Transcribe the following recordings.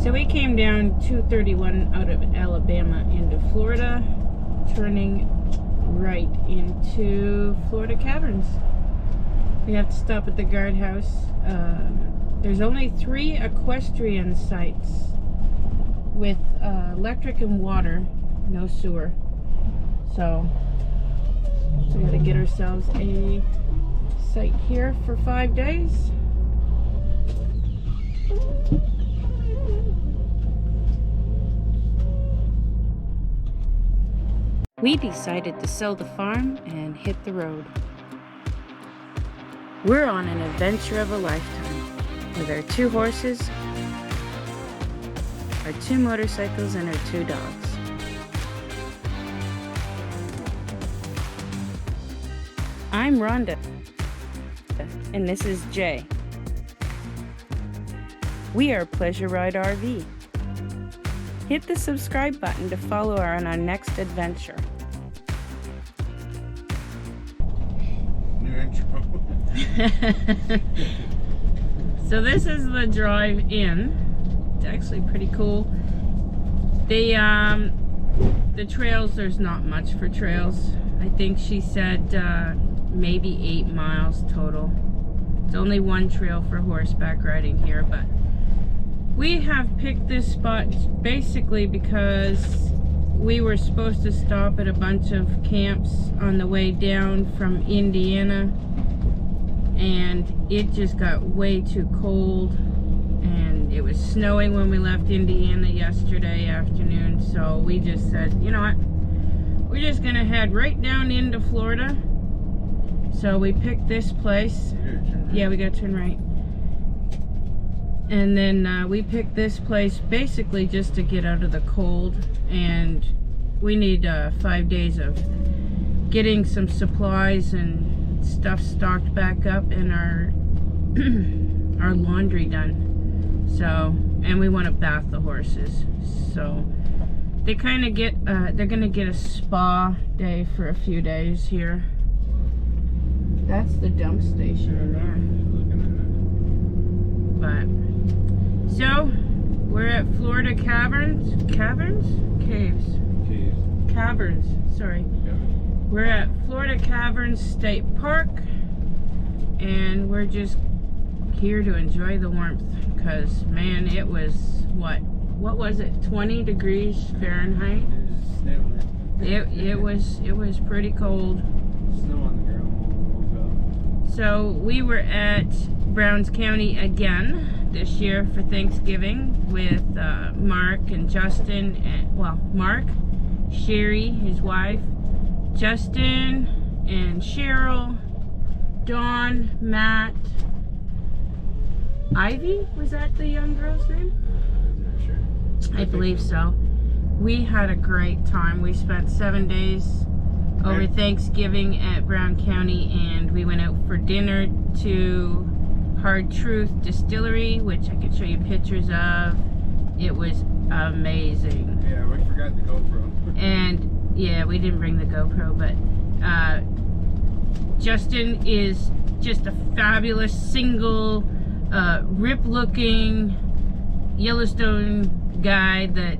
So we came down 231 out of Alabama into Florida, turning right into Florida Caverns. We have to stop at the guardhouse. There's only 3 equestrian sites with electric and water, no sewer. So we gotta get ourselves a site here for 5 days. We decided to sell the farm and hit the road. We're on an adventure of a lifetime with our 2 horses, our 2 motorcycles, and our 2 dogs. I'm Rhonda, and this is Jay. We are Pleasure Ride RV. Hit the subscribe button to follow on our next adventure. New intro. So this is the drive-in. It's actually pretty cool. The trails, there's not much for trails. I think she said maybe 8 miles total. It's only 1 trail for horseback riding here, but we have picked this spot basically because we were supposed to stop at a bunch of camps on the way down from Indiana, and it just got way too cold, and it was snowing when we left Indiana yesterday afternoon. So we just said, you know what, we're just gonna head right down into Florida. So we picked this place. Yeah, we gotta turn right. And then we picked this place basically just to get out of the cold, and we need 5 days of getting some supplies and stuff stocked back up, and our our laundry done. So, and we want to bath the horses. So they kind of get they're gonna get a spa day for a few days here. That's the dump station in there. But so we're at Florida Caverns. Caverns? Caves. Caverns, sorry. Yeah. We're at Florida Caverns State Park, and we're just here to enjoy the warmth, because man, it was what was it, 20 degrees Fahrenheit? It was pretty cold. Snow on the ground when we woke up. So we were at Browns County again this year for Thanksgiving with Mark and Justin, and well, Mark, Sherry, his wife, Justin and Cheryl, Dawn, Matt, Ivy, was that the young girl's name? I'm not sure. I believe so. We had a great time. We spent 7 days over Thanksgiving at Brown County, and we went out for dinner to Hard Truth Distillery, which I could show you pictures of. It was amazing. Yeah, we forgot the GoPro. And yeah, we didn't bring the GoPro, but Justin is just a fabulous single, rip-looking Yellowstone guy that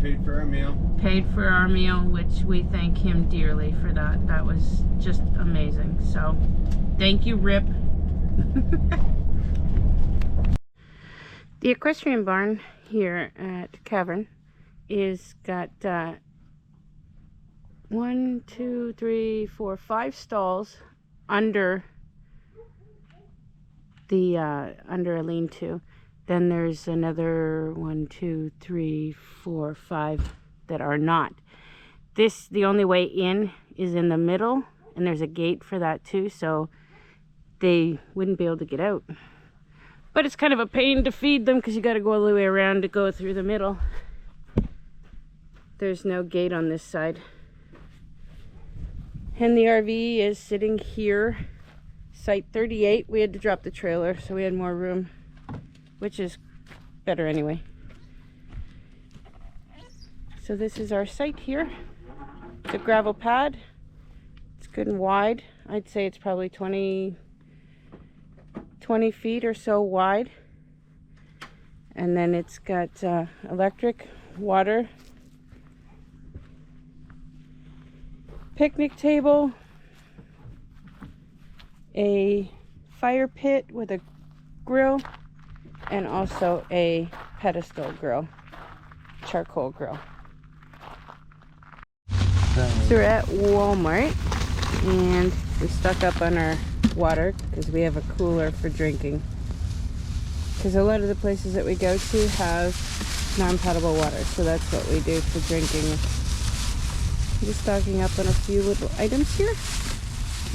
Paid for our meal, which we thank him dearly for that. That was just amazing. So thank you, Rip. The equestrian barn here at Cavern is got 1, 2, 3, 4, 5 stalls under the under a lean-to. Then there's another 1, 2, 3, 4, 5 that are not. The only way in is in the middle, and there's a gate for that too, so they wouldn't be able to get out. But it's kind of a pain to feed them because you got to go all the way around to go through the middle. There's no gate on this side. And the RV is sitting here, site 38. We had to drop the trailer, so we had more room, which is better anyway. So this is our site here. It's a gravel pad. It's good and wide. I'd say it's probably 20 feet or so wide. And then it's got electric, water, picnic table, a fire pit with a grill, and also a pedestal grill, charcoal grill. So we're at Walmart and we stock up on our water because we have a cooler for drinking. Because a lot of the places that we go to have non-potable water, so that's what we do for drinking. Just stocking up on a few little items here,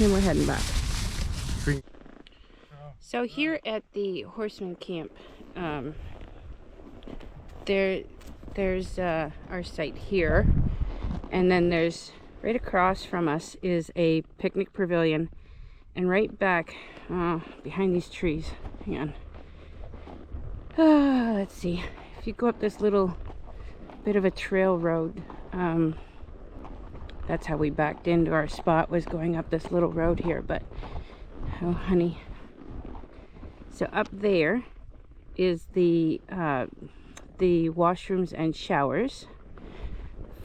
and we're heading back. So here at the Horsemen camp, there's our site here, and then there's right across from us is a picnic pavilion, and right back behind these trees, hang on. Let's see, if you go up this little bit of a trail road, that's how we backed into our spot, was going up this little road here. But oh honey, so up there is the washrooms and showers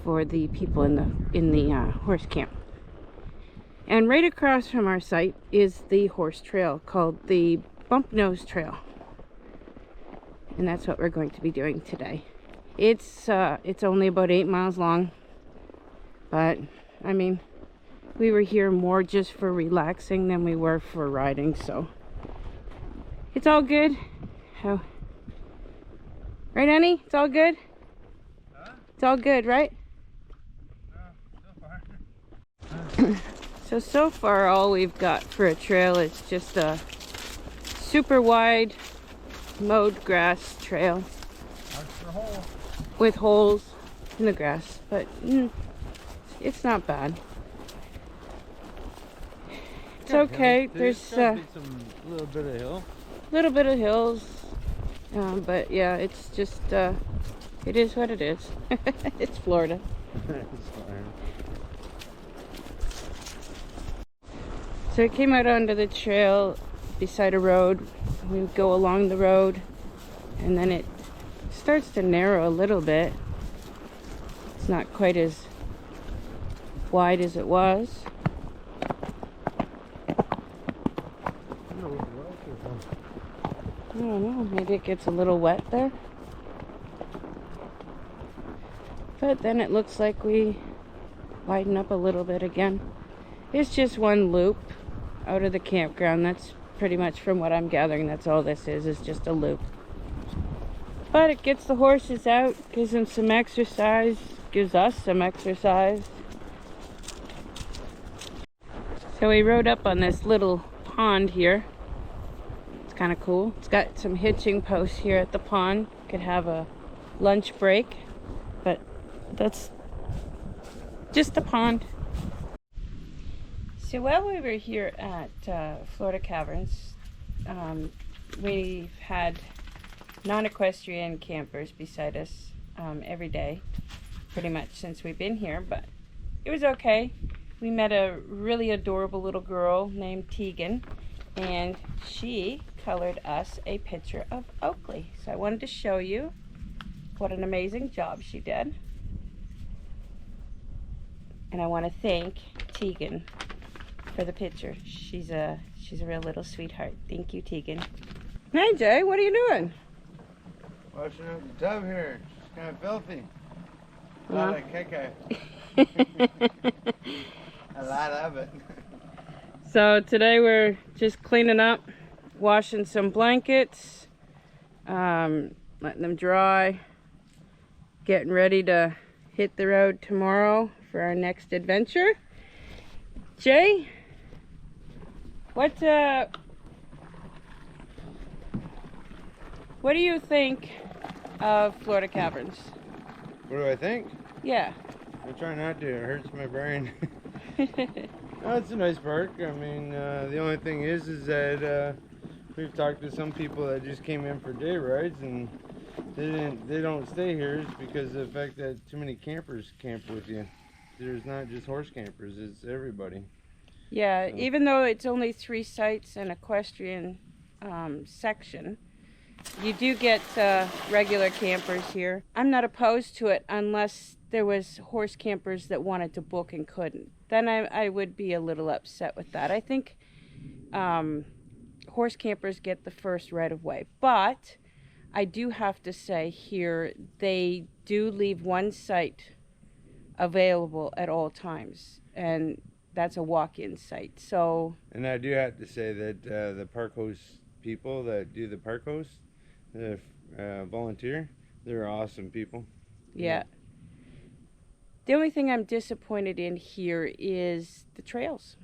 for the people in the horse camp. And right across from our site is the horse trail called the Bump Nose Trail. And that's what we're going to be doing today. It's only about 8 miles long, but I mean, we were here more just for relaxing than we were for riding, so it's all good. Oh. Right, honey? It's all good? Huh? It's all good, right? So far all we've got for a trail is just a super wide mowed grass trail with holes in the grass, but it's not bad. It's okay. There's a little bit of hills, but yeah, it's just it is what it is. It's Florida. So I came out onto the trail beside a road. We would go along the road, and then it starts to narrow a little bit. It's not quite as wide as it was. I don't know, maybe it gets a little wet there. But then it looks like we widen up a little bit again. It's just one loop out of the campground. That's pretty much, from what I'm gathering, that's all this is just a loop. But it gets the horses out, gives them some exercise, gives us some exercise. So we rode up on this little pond here. It's kind of cool. It's got some hitching posts here at the pond. Could have a lunch break, but that's just a pond. So while we were here at Florida Caverns, we've had non-equestrian campers beside us every day, pretty much since we've been here, but it was okay. We met a really adorable little girl named Tegan, and she colored us a picture of Oakley. So I wanted to show you what an amazing job she did. And I want to thank Tegan for the picture. She's a real little sweetheart. Thank you, Tegan. Hey Jay, what are you doing? Washing out the tub here. It's kind of filthy. A lot of caca. A lot of it. So today we're just cleaning up, washing some blankets, letting them dry, getting ready to hit the road tomorrow for our next adventure. Jay, what do you think of Florida Caverns? What do I think? Yeah. I try not to. It hurts my brain. Oh, it's a nice park. I mean, the only thing is that we've talked to some people that just came in for day rides, and they don't stay here. It's because of the fact that too many campers camp with you. There's not just horse campers; it's everybody. Yeah, So. Even though it's only 3 sites and equestrian section, You do get regular campers here. I'm not opposed to it unless there was horse campers that wanted to book and couldn't. Then I would be a little upset with that. I think horse campers get the first right of way. But I do have to say here, they do leave one site available at all times. And that's a walk-in site. So, and I do have to say that the park host people that do the park host, the volunteer, they're awesome people. yeah. The only thing I'm disappointed in here is the trails.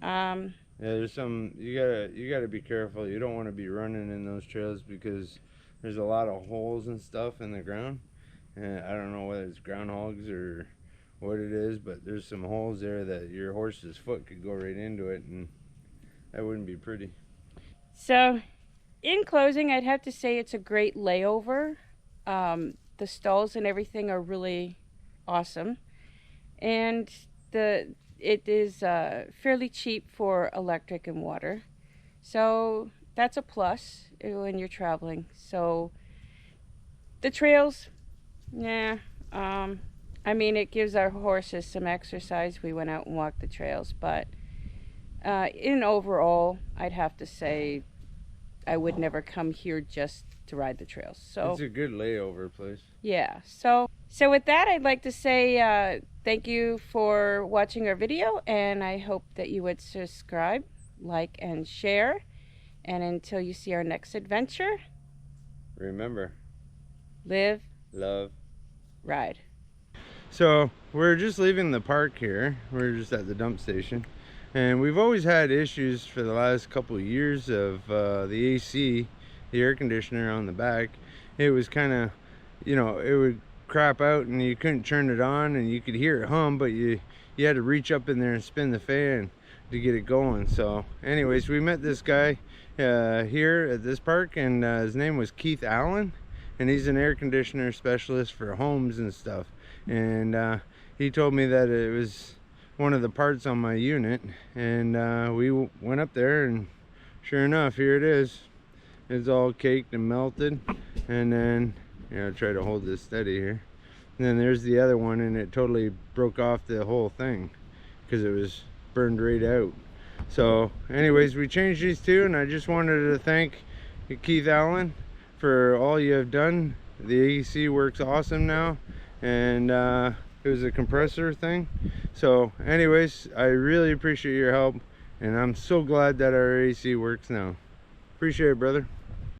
Yeah, there's some, you gotta be careful. You don't want to be running in those trails because there's a lot of holes and stuff in the ground. And I don't know whether it's groundhogs or what it is, but there's some holes there that your horse's foot could go right into it, and that wouldn't be pretty. So, in closing, I'd have to say it's a great layover. The stalls and everything are really awesome, and it is fairly cheap for electric and water, so that's a plus when you're traveling. So the trails, yeah, I mean, it gives our horses some exercise. We went out and walked the trails, but in overall, I'd have to say I would never come here just to ride the trails. So It's a good layover place. yeah. So with that, I'd like to say thank you for watching our video, and I hope that you would subscribe, like, and share. And until you see our next adventure, Remember, live, love, ride. So we're just leaving the park here. We're just at the dump station, and we've always had issues for the last couple of years of the AC, the air conditioner on the back. It was kind of, you know, it would crap out and you couldn't turn it on, and you could hear it hum, but you had to reach up in there and spin the fan to get it going. So anyways, we met this guy here at this park, and his name was Keith Allen, and he's an air conditioner specialist for homes and stuff. And he told me that it was one of the parts on my unit, and we went up there, and sure enough, here it is. It's all caked and melted. And then, you know, try to hold this steady here, and then there's the other one, and it totally broke off the whole thing because it was burned right out. So anyways, we changed these two, and I just wanted to thank Keith Allen for all you have done. The AC works awesome now, and it was a compressor thing. So anyways, I really appreciate your help, and I'm so glad that our AC works now. Appreciate it, brother.